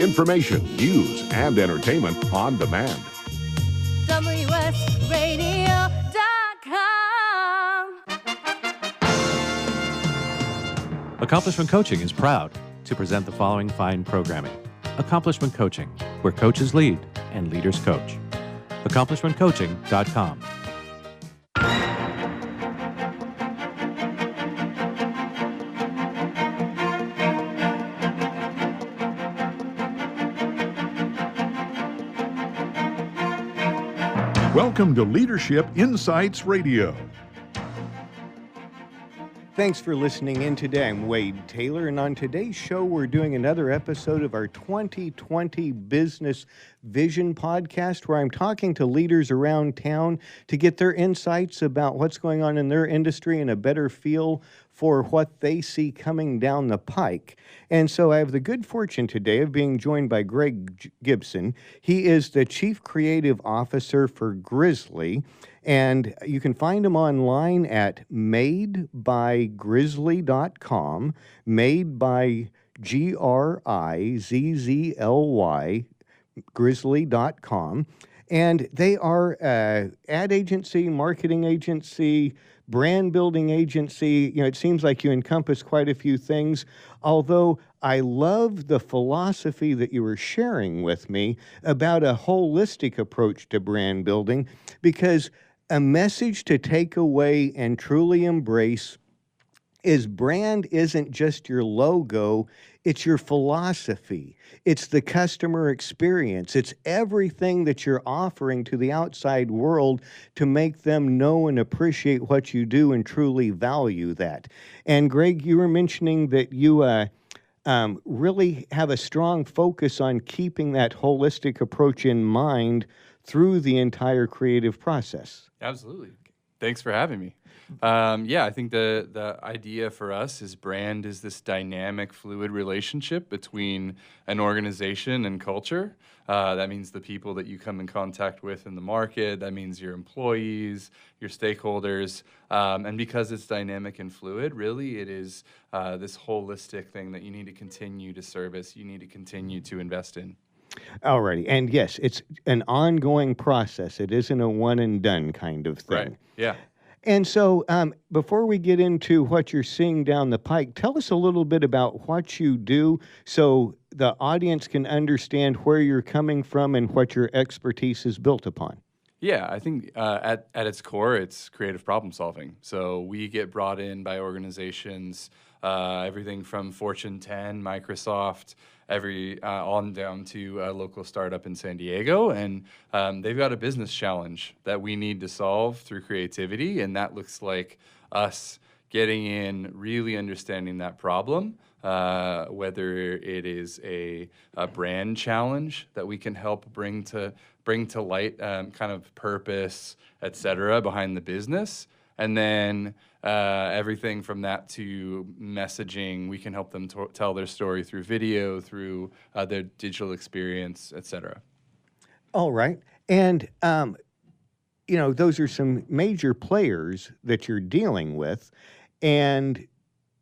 Information, news, and entertainment on demand. WSRadio.com. Accomplishment Coaching is proud to present the following fine programming. Accomplishment Coaching, where coaches lead and leaders coach. AccomplishmentCoaching.com. Welcome to Leadership Insights Radio. Thanks for listening in today. I'm Wade Taylor, and on today's show, we're doing another episode of our 2020 Business Vision podcast, where I'm talking to leaders around town to get their insights about what's going on in their industry and a better feel for what they see coming down the pike. And so I have the good fortune today of being joined by Greg Gibson. He is the Chief Creative Officer for Grizzly, and you can find him online at madebygrizzly.com, made by Grizzly, grizzly.com. And they are an ad agency, marketing agency, brand building agency. It seems like you encompass quite a few things, although I love the philosophy that you were sharing with me about a holistic approach to brand building, because a message to take away and truly embrace is brand isn't just your logo, it's your philosophy. It's the customer experience. It's everything that you're offering to the outside world to make them know and appreciate what you do and truly value that. And Greg, you were mentioning that you really have a strong focus on keeping that holistic approach in mind through the entire creative process. Absolutely. Thanks for having me. I think the idea for us is brand is this dynamic, fluid relationship between an organization and culture. That means the people that you come in contact with in the market. That means your employees, your stakeholders. And because it's dynamic and fluid, really it is this holistic thing that you need to continue to service, you need to continue to invest in. Alrighty. And yes, it's an ongoing process. It isn't a one and done kind of thing. Right. Yeah. And so before we get into what you're seeing down the pike, tell us a little bit about what you do so the audience can understand where you're coming from and what your expertise is built upon. Yeah, I think at its core, it's creative problem solving. So we get brought in by organizations, everything from Fortune 10, Microsoft, on down to a local startup in San Diego, and they've got a business challenge that we need to solve through creativity, and that looks like us getting in, really understanding that problem, whether it is a brand challenge that we can help bring to light, kind of purpose, et cetera, behind the business. And then everything from that to messaging, we can help them tell their story through video, through their digital experience, et cetera. All right. And, those are some major players that you're dealing with. And,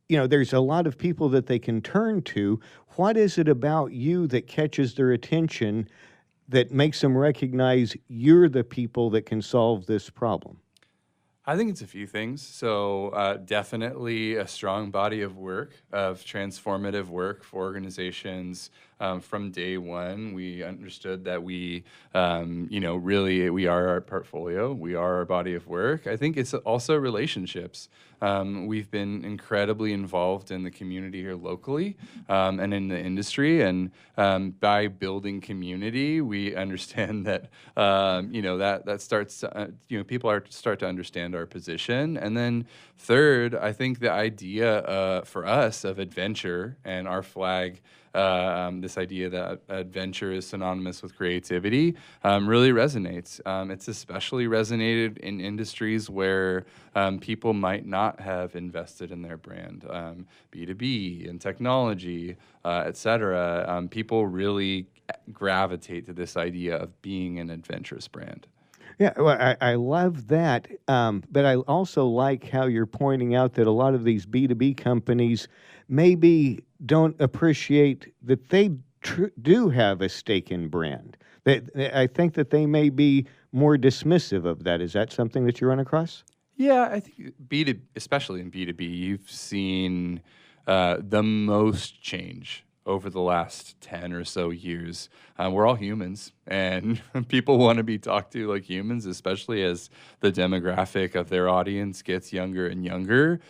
there's a lot of people that they can turn to. What is it about you that catches their attention that makes them recognize you're the people that can solve this problem? I think it's a few things. So definitely a strong body of work, of transformative work for organizations. From day one, we understood that we are our portfolio. We are our body of work. I think it's also relationships. We've been incredibly involved in the community here locally and in the industry. And by building community, we understand that, that starts, people start to understand our position. And then third, I think the idea for us of adventure and our flag, this idea that adventure is synonymous with creativity, really resonates. It's especially resonated in industries where people might not have invested in their brand, B2B and technology, et cetera. People really gravitate to this idea of being an adventurous brand. Yeah, well, I love that, but I also like how you're pointing out that a lot of these B2B companies maybe don't appreciate that they do have a stake in brand. I think that they may be more dismissive of that. Is that something that you run across? Yeah, I think especially in B2B, you've seen the most change over the last 10 or so years. We're all humans, and people want to be talked to like humans, especially as the demographic of their audience gets younger and younger.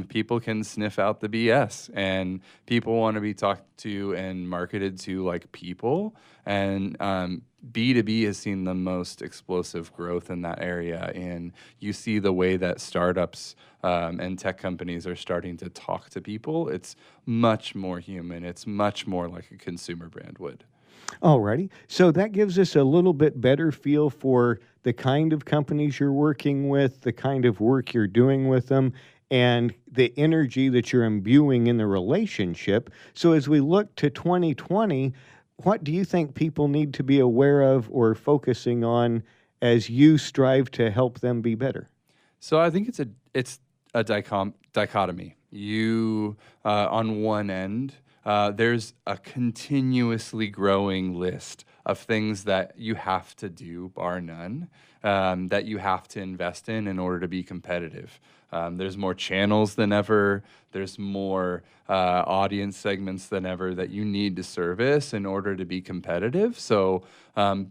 People can sniff out the BS, and people want to be talked to and marketed to like people. And B2B has seen the most explosive growth in that area. And you see the way that startups and tech companies are starting to talk to people. It's much more human. It's much more like a consumer brand would. Alrighty. So that gives us a little bit better feel for the kind of companies you're working with, the kind of work you're doing with them, and the energy that you're imbuing in the relationship. So as we look to 2020, what do you think people need to be aware of or focusing on as you strive to help them be better? So I think it's a dichotomy. You on one end, there's a continuously growing list of things that you have to do, bar none, that you have to invest in order to be competitive. There's more channels than ever. There's more audience segments than ever that you need to service in order to be competitive. So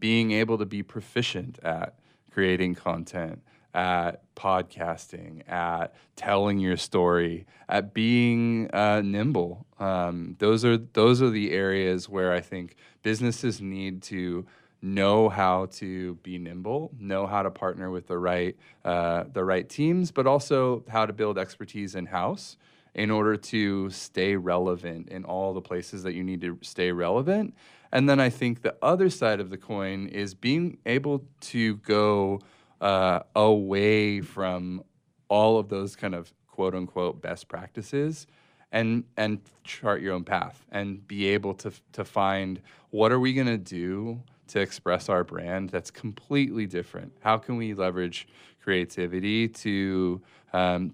being able to be proficient at creating content, at podcasting, at telling your story, at being nimble. Those are the areas where I think businesses need to know how to be nimble, know how to partner with the right teams, but also how to build expertise in-house in order to stay relevant in all the places that you need to stay relevant. And then I think the other side of the coin is being able to go away from all of those kind of quote unquote best practices and chart your own path and be able to find what are we going to do to express our brand that's completely different. How can we leverage creativity to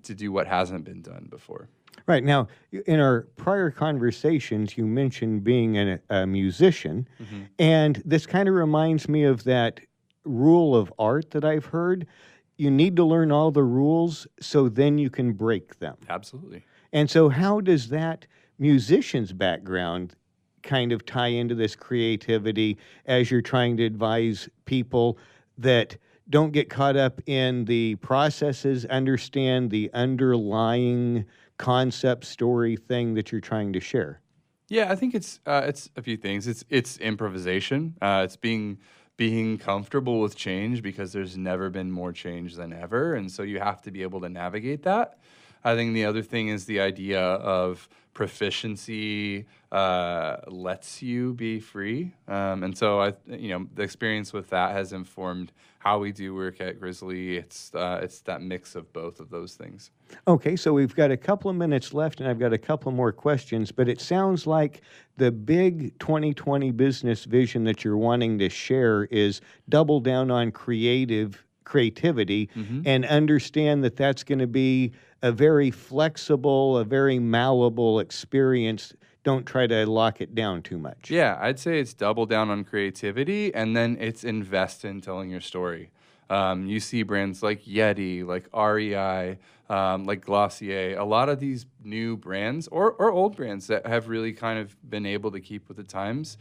do what hasn't been done before? Right. Now, in our prior conversations, you mentioned being a musician, and this kind of reminds me of that rule of art that I've heard. You need to learn all the rules so then you can break them. Absolutely. And so how does that musician's background kind of tie into this creativity as you're trying to advise people that don't get caught up in the processes, understand the underlying concept story thing that you're trying to share? Yeah, I think it's a few things. It's improvisation. It's being comfortable with change because there's never been more change than ever, and so you have to be able to navigate that. I think the other thing is the idea of proficiency lets you be free, and so the experience with that has informed how we do work at Grizzly. It's that mix of both of those things. Okay, so we've got a couple of minutes left, and I've got a couple more questions, but it sounds like the big 2020 business vision that you're wanting to share is double down on creativity and understand that that's going to be a very flexible, a very malleable experience. Don't try to lock it down too much. Yeah, I'd say it's double down on creativity, and then it's invest in telling your story. You see brands like Yeti, like REI, like Glossier, a lot of these new brands or old brands that have really kind of been able to keep with the times,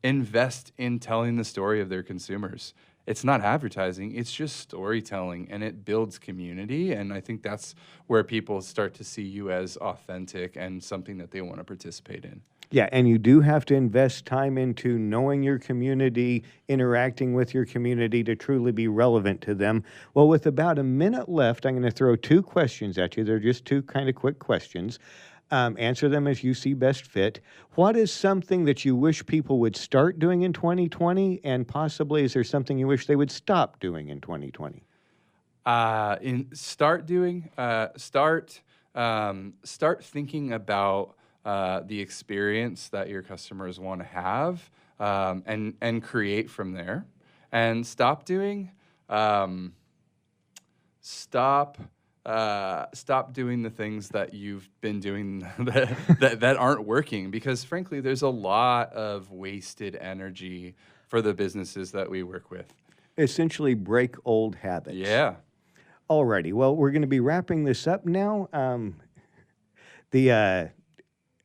invest in telling the story of their consumers. It's not advertising, it's just storytelling, and it builds community. And I think that's where people start to see you as authentic and something that they want to participate in. Yeah, and you do have to invest time into knowing your community, interacting with your community to truly be relevant to them. Well, with about a minute left, I'm going to throw two questions at you. They're just two kind of quick questions. Answer them as you see best fit. What is something that you wish people would start doing in 2020, and possibly is there something you wish they would stop doing in 2020? Start thinking about the experience that your customers want to have, and create from there. And stop stop doing the things that you've been doing that aren't working, because frankly, there's a lot of wasted energy for the businesses that we work with. Essentially break old habits. Yeah. Alrighty, well, we're going to be wrapping this up now.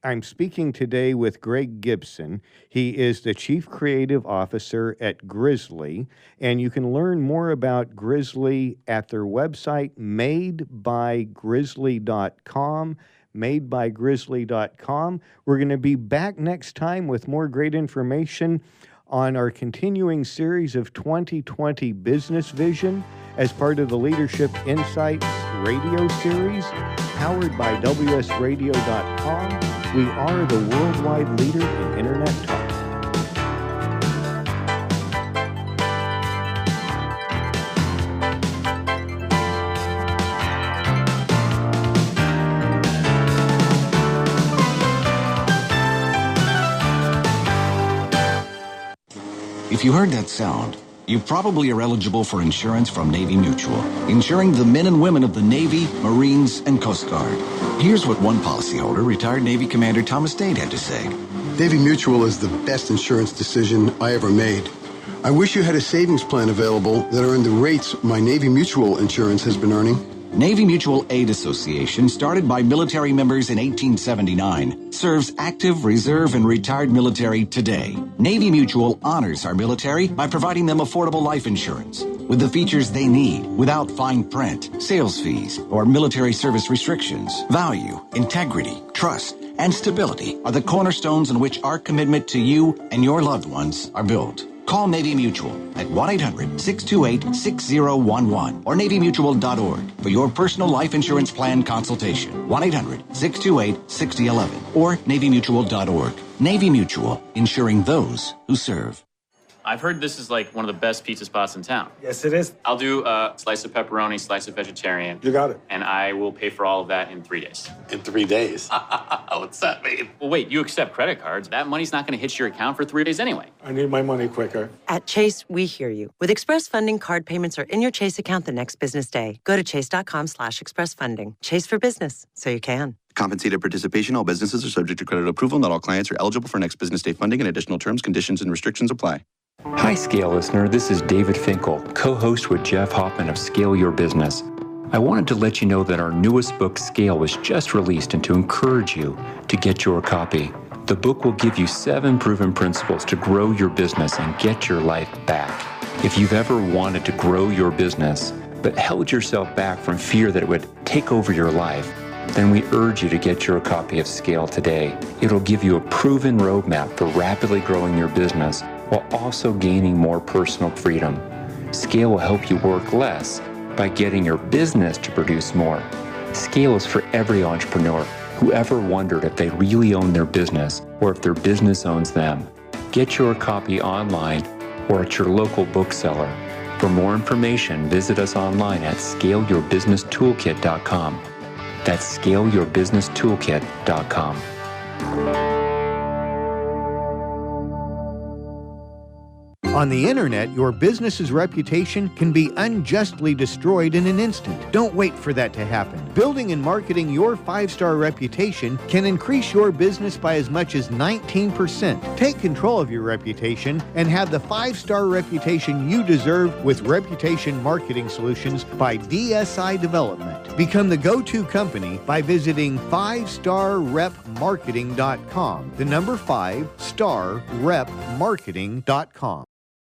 I'm speaking today with Greg Gibson. He is the Chief Creative Officer at Grizzly, and you can learn more about Grizzly at their website, madebygrizzly.com, madebygrizzly.com. We're going to be back next time with more great information on our continuing series of 2020 Business Vision as part of the Leadership Insights radio series, powered by WSRadio.com. We are the worldwide leader in Internet talk. If you heard that sound, you probably are eligible for insurance from Navy Mutual, insuring the men and women of the Navy, Marines, and Coast Guard. Here's what one policyholder, retired Navy Commander Thomas Dade, had to say. Navy Mutual is the best insurance decision I ever made. I wish you had a savings plan available that earned the rates my Navy Mutual insurance has been earning. Navy Mutual Aid Association, started by military members in 1879, serves active, reserve, and retired military today. Navy Mutual honors our military by providing them affordable life insurance with the features they need without fine print, sales fees, or military service restrictions. Value, integrity, trust, and stability are the cornerstones on which our commitment to you and your loved ones are built. Call Navy Mutual at 1-800-628-6011 or NavyMutual.org for your personal life insurance plan consultation. 1-800-628-6011 or NavyMutual.org. Navy Mutual, insuring those who serve. I've heard this is like one of the best pizza spots in town. Yes, it is. I'll do a slice of pepperoni, slice of vegetarian. You got it. And I will pay for all of that in 3 days. In 3 days? What's that mean? Well, wait, you accept credit cards. That money's not going to hit your account for 3 days anyway. I need my money quicker. At Chase, we hear you. With Express Funding, card payments are in your Chase account the next business day. Go to chase.com/expressfunding. Chase for business, so you can. Compensated participation. All businesses are subject to credit approval. Not all clients are eligible for next business day funding, and additional terms, conditions, and restrictions apply. Hi, Scale listener. This is David Finkel, co-host with Jeff Hoffman of Scale Your Business. I wanted to let you know that our newest book, Scale, was just released, and to encourage you to get your copy. The book will give you 7 proven principles to grow your business and get your life back. If you've ever wanted to grow your business, but held yourself back from fear that it would take over your life, then we urge you to get your copy of Scale today. It'll give you a proven roadmap for rapidly growing your business while also gaining more personal freedom. Scale will help you work less by getting your business to produce more. Scale is for every entrepreneur who ever wondered if they really own their business or if their business owns them. Get your copy online or at your local bookseller. For more information, visit us online at scaleyourbusinesstoolkit.com. That's scaleyourbusinesstoolkit.com. On the internet, your business's reputation can be unjustly destroyed in an instant. Don't wait for that to happen. Building and marketing your 5-star reputation can increase your business by as much as 19%. Take control of your reputation and have the 5-star reputation you deserve with Reputation Marketing Solutions by DSI Development. Become the go-to company by visiting 5starrepmarketing.com. The number 5starrepmarketing.com.